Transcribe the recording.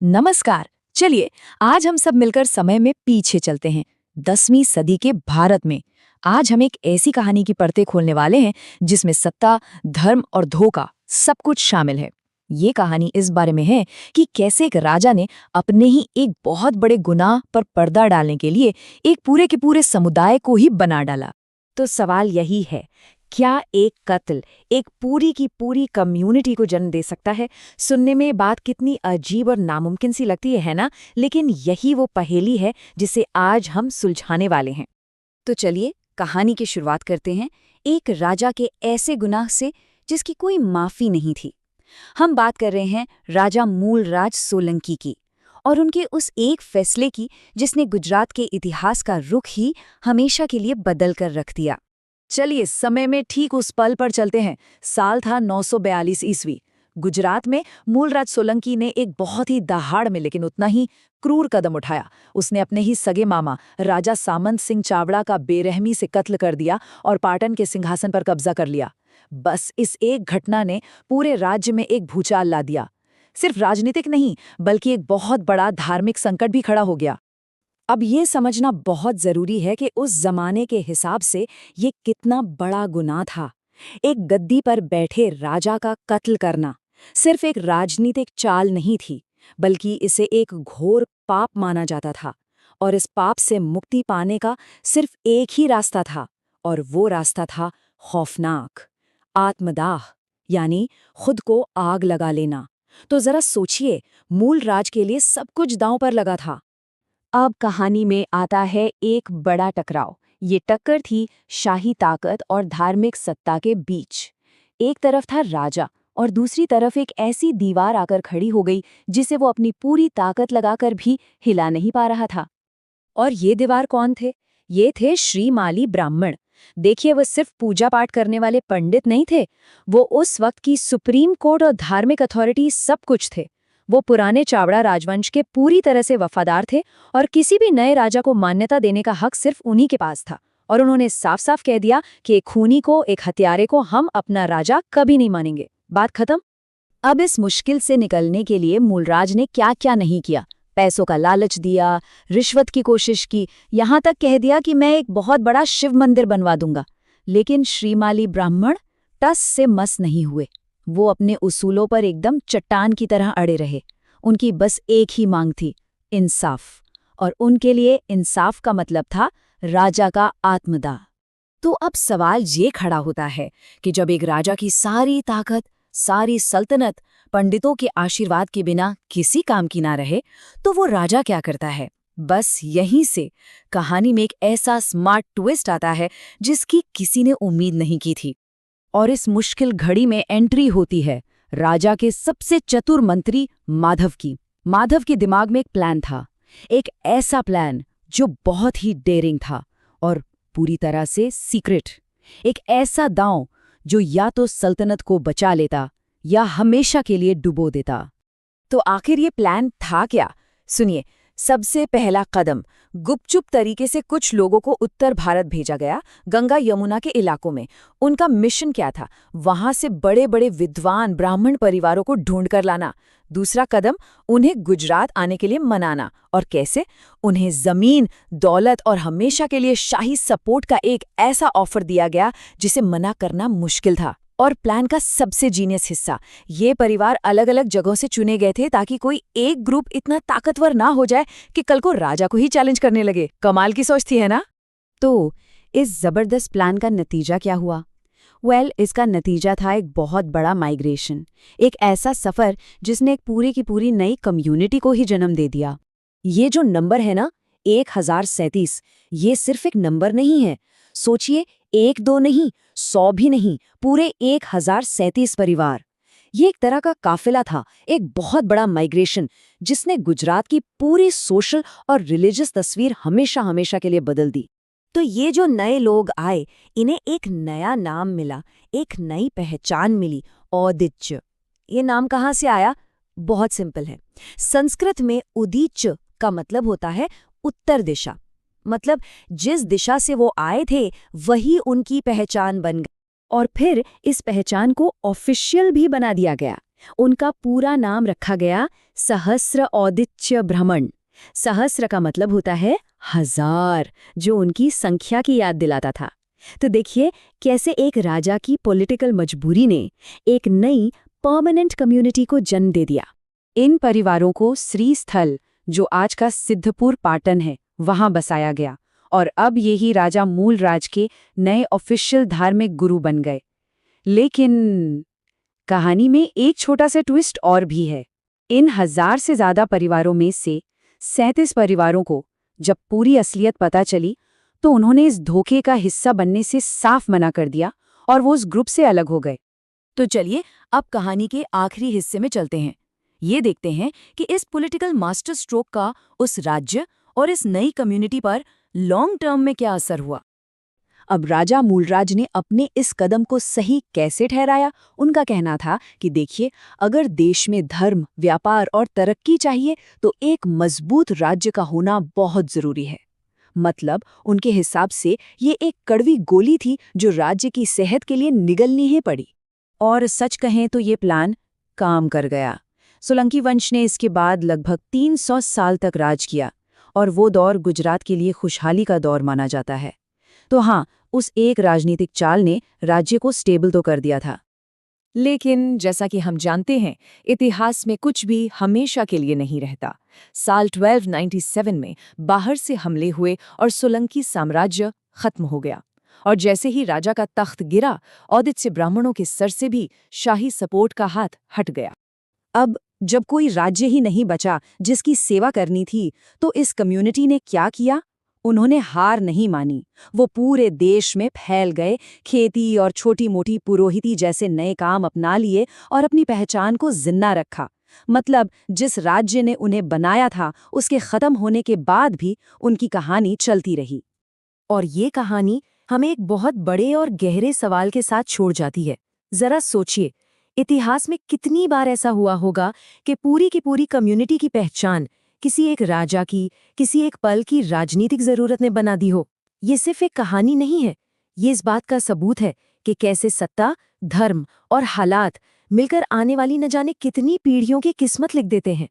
नमस्कार। चलिए आज हम सब मिलकर समय में पीछे चलते हैं 10वीं सदी के भारत में। आज हम एक ऐसी कहानी की परतें खोलने वाले हैं जिसमें सत्ता, धर्म और धोखा सब कुछ शामिल है। ये कहानी इस बारे में है कि कैसे एक राजा ने अपने ही एक बहुत बड़े गुनाह पर पर्दा डालने के लिए एक पूरे के पूरे समुदाय को ही बना डाला। तो सवाल यही है, क्या एक कत्ल एक पूरी की पूरी कम्युनिटी को जन्म दे सकता है? सुनने में बात कितनी अजीब और नामुमकिन सी लगती है ना? लेकिन यही वो पहेली है जिसे आज हम सुलझाने वाले हैं। तो चलिए कहानी की शुरुआत करते हैं एक राजा के ऐसे गुनाह से जिसकी कोई माफी नहीं थी। हम बात कर रहे हैं राजा मूलराज सोलंकी की और उनके उस एक फैसले की जिसने गुजरात के इतिहास का रुख ही हमेशा के लिए बदल कर रख दिया। चलिए समय में ठीक उस पल पर चलते हैं। साल था 942 ईस्वी। गुजरात में मूलराज सोलंकी ने एक बहुत ही दहाड़ में लेकिन उतना ही क्रूर कदम उठाया। उसने अपने ही सगे मामा राजा सामंत सिंह चावड़ा का बेरहमी से कत्ल कर दिया और पाटन के सिंहासन पर कब्जा कर लिया। बस इस एक घटना ने पूरे राज्य में एक भूचाल ला दिया। सिर्फ राजनीतिक नहीं बल्कि एक बहुत बड़ा धार्मिक संकट भी खड़ा हो गया। अब ये समझना बहुत जरूरी है कि उस जमाने के हिसाब से ये कितना बड़ा गुनाह था। एक गद्दी पर बैठे राजा का कत्ल करना सिर्फ एक राजनीतिक चाल नहीं थी, बल्कि इसे एक घोर पाप माना जाता था। और इस पाप से मुक्ति पाने का सिर्फ एक ही रास्ता था, और वो रास्ता था खौफनाक आत्मदाह, यानी खुद को आग लगा लेना। तो जरा सोचिए, मूलराज के लिए सब कुछ दांव पर लगा था। अब कहानी में आता है एक बड़ा टकराव। ये टक्कर थी शाही ताकत और धार्मिक सत्ता के बीच। एक तरफ था राजा और दूसरी तरफ एक ऐसी दीवार आकर खड़ी हो गई जिसे वो अपनी पूरी ताकत लगाकर भी हिला नहीं पा रहा था। और ये दीवार कौन थे? ये थे श्रीमाली ब्राह्मण। देखिए, वो सिर्फ पूजा पाठ करने वाले पंडित नहीं थे, वो उस वक्त की सुप्रीम कोर्ट और धार्मिक अथॉरिटी सब कुछ थे। वो पुराने चावड़ा राजवंश के पूरी तरह से वफादार थे और किसी भी नए राजा को मान्यता देने का हक सिर्फ उन्हीं के पास था। और उन्होंने साफ साफ कह दिया कि एक खूनी को, एक हत्यारे को हम अपना राजा कभी नहीं मानेंगे। बात खत्म। अब इस मुश्किल से निकलने के लिए मूलराज ने क्या क्या नहीं किया। पैसों का लालच दिया, रिश्वत की कोशिश की, यहाँ तक कह दिया कि मैं एक बहुत बड़ा शिव मंदिर बनवा दूंगा। लेकिन श्रीमाली ब्राह्मण टस से मस नहीं हुए। वो अपने उसूलों पर एकदम चट्टान की तरह अड़े रहे। उनकी बस एक ही मांग थी, इंसाफ। और उनके लिए इंसाफ का मतलब था राजा का आत्मदाह। तो अब सवाल ये खड़ा होता है कि जब एक राजा की सारी ताकत, सारी सल्तनत पंडितों के आशीर्वाद के बिना किसी काम की ना रहे, तो वो राजा क्या करता है? बस यहीं से कहानी में एक ऐसा स्मार्ट ट्विस्ट आता है जिसकी किसी ने उम्मीद नहीं की थी। और इस मुश्किल घड़ी में एंट्री होती है राजा के सबसे चतुर मंत्री माधव की। माधव के दिमाग में एक प्लान था, एक ऐसा प्लान जो बहुत ही डेयरिंग था और पूरी तरह से सीक्रेट। एक ऐसा दांव जो या तो सल्तनत को बचा लेता या हमेशा के लिए डुबो देता। तो आखिर ये प्लान था क्या? सुनिए, सबसे पहला कदम, गुपचुप तरीके से कुछ लोगों को उत्तर भारत भेजा गया, गंगा यमुना के इलाकों में। उनका मिशन क्या था? वहां से बड़े बड़े विद्वान ब्राह्मण परिवारों को ढूंढ कर लाना। दूसरा कदम, उन्हें गुजरात आने के लिए मनाना। और कैसे? उन्हें जमीन, दौलत और हमेशा के लिए शाही सपोर्ट का एक ऐसा ऑफर दिया गया जिसे मना करना मुश्किल था। और प्लान का सबसे जीनियस हिस्सा, ये परिवार अलग अलग जगहों से चुने गए थे ताकि कोई एक ग्रुप इतना ताकतवर ना हो जाए कि कल को राजा को ही चैलेंज करने लगे। कमाल की सोच थी, है ना? तो इस जबरदस्त प्लान का नतीजा क्या हुआ? इसका नतीजा था एक बहुत बड़ा माइग्रेशन, एक ऐसा सफर जिसने एक पूरी की पूरी नई कम्युनिटी को ही जन्म दे दिया। ये जो नंबर है ना, 1037, ये सिर्फ एक नंबर नहीं है। सोचिए, 1-2 नहीं, 100 भी नहीं, पूरे 1037 परिवार। ये एक तरह का काफिला था, एक बहुत बड़ा माइग्रेशन जिसने गुजरात की पूरी सोशल और रिलीजियस तस्वीर हमेशा हमेशा के लिए बदल दी। तो ये जो नए लोग आए, इन्हें एक नया नाम मिला, एक नई पहचान मिली, औदिच्य। ये नाम कहाँ से आया? बहुत सिंपल है। संस्कृत में उदीच्य का मतलब होता है उत्तर दिशा। मतलब जिस दिशा से वो आए थे वही उनकी पहचान बन गई। और फिर इस पहचान को ऑफिशियल भी बना दिया गया। उनका पूरा नाम रखा गया सहस्र औदिच्य भ्रमण। सहस्र का मतलब होता है 1000, जो उनकी संख्या की याद दिलाता था। तो देखिए कैसे एक राजा की पॉलिटिकल मजबूरी ने एक नई परमानेंट कम्युनिटी को जन्म दे दिया। इन परिवारों को श्रीस्थल, जो आज का सिद्धपुर पाटन है, वहां बसाया गया और अब यही राजा मूलराज के नए ऑफिशियल धार्मिक गुरु बन गए। लेकिन कहानी में एक छोटा सा ट्विस्ट और भी है। इन 1000 से ज्यादा परिवारों में से 37 परिवारों को जब पूरी असलियत पता चली तो उन्होंने इस धोखे का हिस्सा बनने से साफ मना कर दिया और वो उस ग्रुप से अलग हो गए। तो चलिए अब कहानी के आखिरी हिस्से में चलते हैं। ये देखते हैं कि इस पॉलिटिकल मास्टर स्ट्रोक का उस राज्य और इस नई कम्युनिटी पर लॉन्ग टर्म में क्या असर हुआ। अब राजा मूलराज ने अपने इस कदम को सही कैसे ठहराया। उनका कहना था कि देखिए, अगर देश में धर्म, व्यापार और तरक्की चाहिए तो एक मजबूत राज्य का होना बहुत जरूरी है। मतलब उनके हिसाब से ये एक कड़वी गोली थी जो राज्य की सेहत के लिए निगलनी ही पड़ी। और सच कहें तो ये प्लान काम कर गया। सोलंकी वंश ने इसके बाद लगभग 300 साल तक राज किया और वो दौर गुजरात के लिए खुशहाली का दौर माना जाता है। तो हाँ, उस एक राजनीतिक चाल ने राज्य को स्टेबल तो कर दिया था। लेकिन जैसा कि हम जानते हैं, इतिहास में कुछ भी हमेशा के लिए नहीं रहता। साल 1297 में बाहर से हमले हुए और सोलंकी साम्राज्य खत्म हो गया। और जैसे ही राजा का तख्त गिरा, औदिच्य ब्राह्मणों के सर से भी शाही सपोर्ट का हाथ हट गया। अब जब कोई राज्य ही नहीं बचा जिसकी सेवा करनी थी, तो इस कम्युनिटी ने क्या किया? उन्होंने हार नहीं मानी। वो पूरे देश में फैल गए, खेती और छोटी-मोटी पुरोहिती जैसे नए काम अपना लिए और अपनी पहचान को जिंदा रखा। मतलब जिस राज्य ने उन्हें बनाया था, उसके खत्म होने के बाद भी उनकी कहानी चलती रही। और ये कहानी हमें एक बहुत बड़े और गहरे सवाल के साथ छोड़ जाती है। जरा सोचिए, इतिहास में कितनी बार ऐसा हुआ होगा कि पूरी की पूरी कम्युनिटी की पहचान किसी एक राजा की, किसी एक पल की राजनीतिक जरूरत ने बना दी हो। ये सिर्फ एक कहानी नहीं है, ये इस बात का सबूत है कि कैसे सत्ता, धर्म और हालात मिलकर आने वाली न जाने कितनी पीढ़ियों की किस्मत लिख देते हैं।